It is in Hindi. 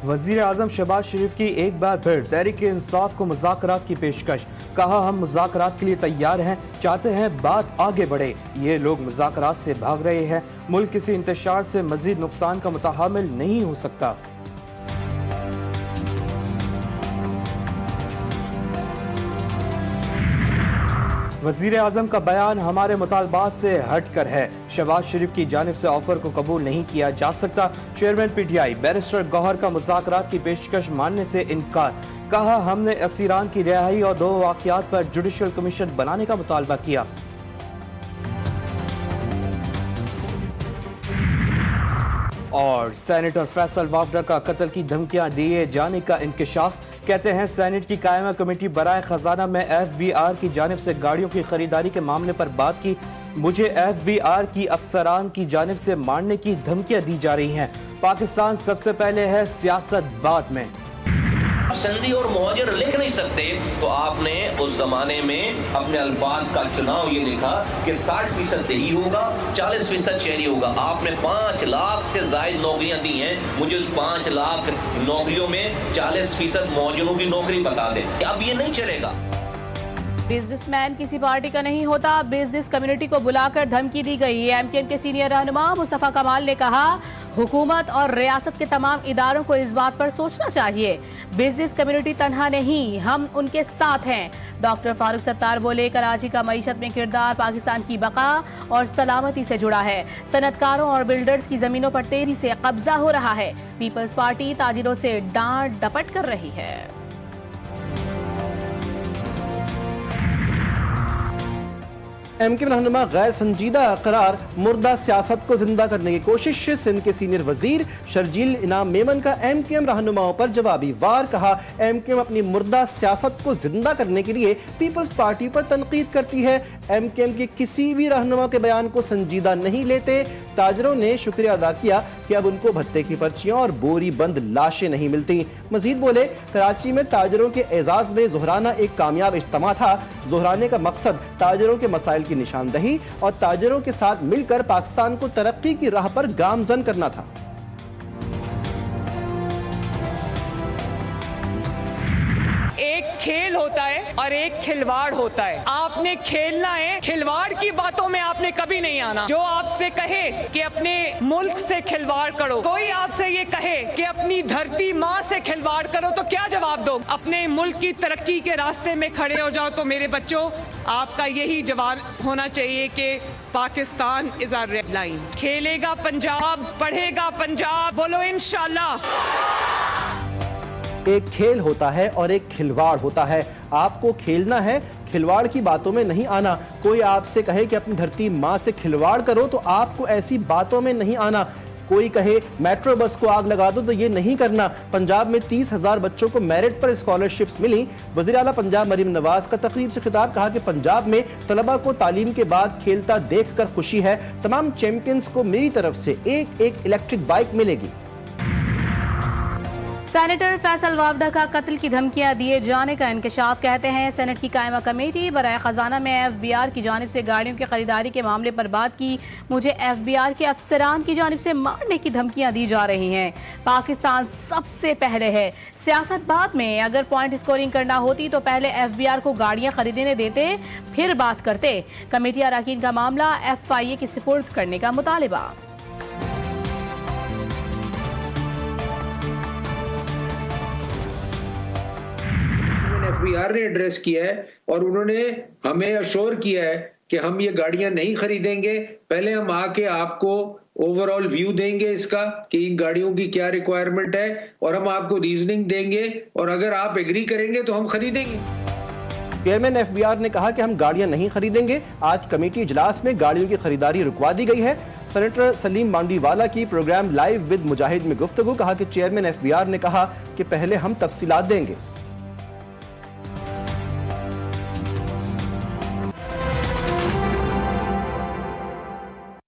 वजीर आजम शहबाज शरीफ की एक बार फिर तहरीक इंसाफ को मुज़ाकरात की पेशकश। कहा, हम मुज़ाकरात के लिए तैयार हैं, चाहते हैं बात आगे बढ़े। ये लोग मुज़ाकरात से भाग रहे हैं। मुल्क किसी इंतशार से मजीद नुकसान का मुतहम्मिल नहीं हो सकता। वजीर आजम का बयान हमारे मुतालबात से हट कर है। शहबाज शरीफ की जानिब से ऑफर को कबूल नहीं किया जा सकता। चेयरमैन PTI बैरिस्टर गौहर का मुज़ाकरात की पेशकश मानने से इनकार। कहा, हमने असीरान की रिहाई और 2 वाक़यात पर जुडिशल कमीशन बनाने का मुतालबा किया। और सेनेटर फैसल वावडर का कत्ल की धमकियां दिए जाने का इंकशाफ। कहते हैं, सेनेट की कायमा कमेटी बराए खजाना में FBR की जानिब से गाड़ियों की खरीदारी के मामले पर बात की। मुझे FBR की अफसरान की जानिब से मारने की धमकियां दी जा रही हैं। पाकिस्तान सबसे पहले है, सियासत बाद में। सिंधी और मुहाजिर लिख नहीं सकते तो आपने उस जमाने में अपने अल्फाज का चुनाव ये लिखा कि 60% देही होगा, 40% शहरी होगा। आपने 5 लाख से ज्यादा नौकरियां दी हैं। मुझे उस 5 लाख नौकरियों में 40% मुहाजिरों की नौकरी बता दें। अब ये नहीं चलेगा। बिजनेसमैन किसी पार्टी का नहीं होता, बिजनेस कम्युनिटी को बुलाकर धमकी दी गई। MKM के सीनियर रहनुमा मुस्तफा कमाल ने कहा, हुकूमत और रियासत के तमाम इदारों को इस बात पर सोचना चाहिए। बिजनेस कम्युनिटी तन्हा नहीं, हम उनके साथ हैं। डॉक्टर फारूक सत्तार बोले, कराची का मईशत में किरदार पाकिस्तान की बका और सलामती से जुड़ा है। सनतकारों और बिल्डर्स की जमीनों पर तेजी से कब्जा हो रहा है। पीपल्स पार्टी ताजिरों से डांट डपट कर रही है। MKM रहनुमा गैर संजीदा करार, मुर्दा सियासत को जिंदा करने की कोशिश। सिंध के सीनियर वजीर शर्जील इनाम मेमन का MKM रहनुमाओं पर जवाबी वार। कहा, MKM अपनी मुर्दा सियासत को जिंदा करने के लिए पीपल्स पार्टी पर तनकीद करती है। MKM के किसी भी रहनुमा के बयान को संजीदा नहीं लेते। ताजरों ने शुक्रिया अदा किया कि अब उनको भत्ते की पर्चियां और बोरी बंद लाशें नहीं मिलती। मजीद बोले, कराची में ताजरों के एजाज में जोहराना एक कामयाब इज्तिमा था। जोहराने का मकसद ताजरों के मसाइल की निशानदही और ताजरों के साथ मिलकर पाकिस्तान को तरक्की की राह पर गामजन करना था। एक खेल होता है और एक खिलवाड़ होता है। आपने खेलना है, खिलवाड़ की बातों में आपने कभी नहीं आना। जो आपसे कहे कि अपने मुल्क से खिलवाड़ करो, कोई आपसे ये कहे कि अपनी धरती माँ से खिलवाड़ करो, तो क्या जवाब दो? अपने मुल्क की तरक्की के रास्ते में खड़े हो जाओ। तो मेरे बच्चों, आपका यही जवाब होना चाहिए कि Pakistan is our red line. खेलेगा पंजाब, पढ़ेगा पंजाब, बोलो इंशाल्लाह। एक खेल होता है और एक खिलवाड़ होता है। आपको खेलना है, खिलवाड़ की बातों में नहीं आना। कोई आपसे कहे कि अपनी धरती माँ से खिलवाड़ करो, तो आपको ऐसी बातों में नहीं आना। कोई कहे मेट्रो बस को आग लगा दो, तो ये नहीं करना। पंजाब में 30,000 बच्चों को मेरिट पर स्कॉलरशिप्स मिली। वज़ीर आला पंजाब मरीम नवाज का तकरीब से खिताब। कहा कि पंजाब में तलबा को तालीम के बाद खेलता देखकर खुशी है। तमाम चैंपियंस को मेरी तरफ से एक इलेक्ट्रिक बाइक मिलेगी। सेनेटर फैसल वावडा का कत्ल की धमकियां दिए जाने का इंकशाफ। कहते हैं, सेनेट की कायमा कमेटी बराए खजाना में FBR की जानिब से गाड़ियों की खरीदारी के मामले पर बात की। मुझे FBR के अफसरान की जानिब से मारने की धमकियां दी जा रही हैं। पाकिस्तान सबसे पहले है, सियासत बाद में। अगर पॉइंट स्कोरिंग करना होती तो पहले FBR को गाड़ियां खरीदने देते, फिर बात करते। कमेटी अरकान का मामला FIA की सुपुर्द करने का मुतालिबा। FBR ने एड्रेस किया है और उन्होंने हमें अश्योर किया है कि हम ये गाड़ियां नहीं खरीदेंगे। पहले हम आके आपको ओवरऑल व्यू देंगे इसका कि इन गाड़ियों की क्या रिक्वायरमेंट है, और हम आपको रीजनिंग देंगे, और अगर आप एग्री करेंगे तो हम खरीदेंगे। चेयरमैन FBR ने कहा कि हम गाड़ियां नहीं खरीदेंगे। आज कमेटी इजलास में गाड़ियों की खरीदारी रुकवा दी गई है। सेनेटर सलीम मांडीवाला की प्रोग्राम लाइव विद मुजाहिद में गुफ्तगू। कहा कि चेयरमैन FBR ने कहा कि पहले हम तफसीलात देंगे।